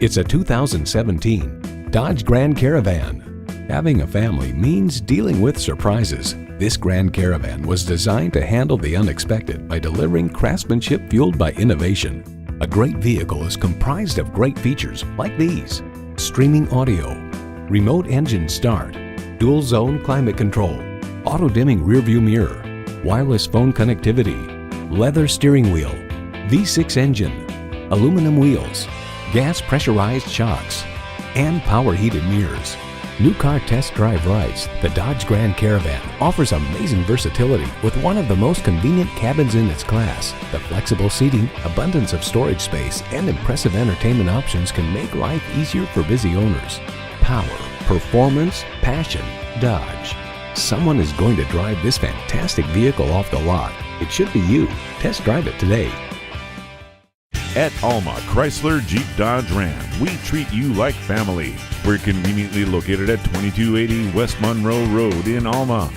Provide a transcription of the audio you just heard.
It's a 2017 Dodge Grand Caravan. Having a family means dealing with surprises. This Grand Caravan was designed to handle the unexpected by delivering craftsmanship fueled by innovation. A great vehicle is comprised of great features like these: streaming audio, remote engine start, dual zone climate control, auto dimming rearview mirror, wireless phone connectivity, leather steering wheel, V6 engine, aluminum wheels, gas pressurized shocks, and power heated mirrors. New car test drive rides. The Dodge Grand Caravan offers amazing versatility with one of the most convenient cabins in its class. The flexible seating, abundance of storage space, and impressive entertainment options can make life easier for busy owners. Power, performance, passion, Dodge. Someone is going to drive this fantastic vehicle off the lot. It should be you. Test drive it today. At Alma Chrysler Jeep Dodge Ram, we treat you like family. We're conveniently located at 2280 West Monroe Road in Alma.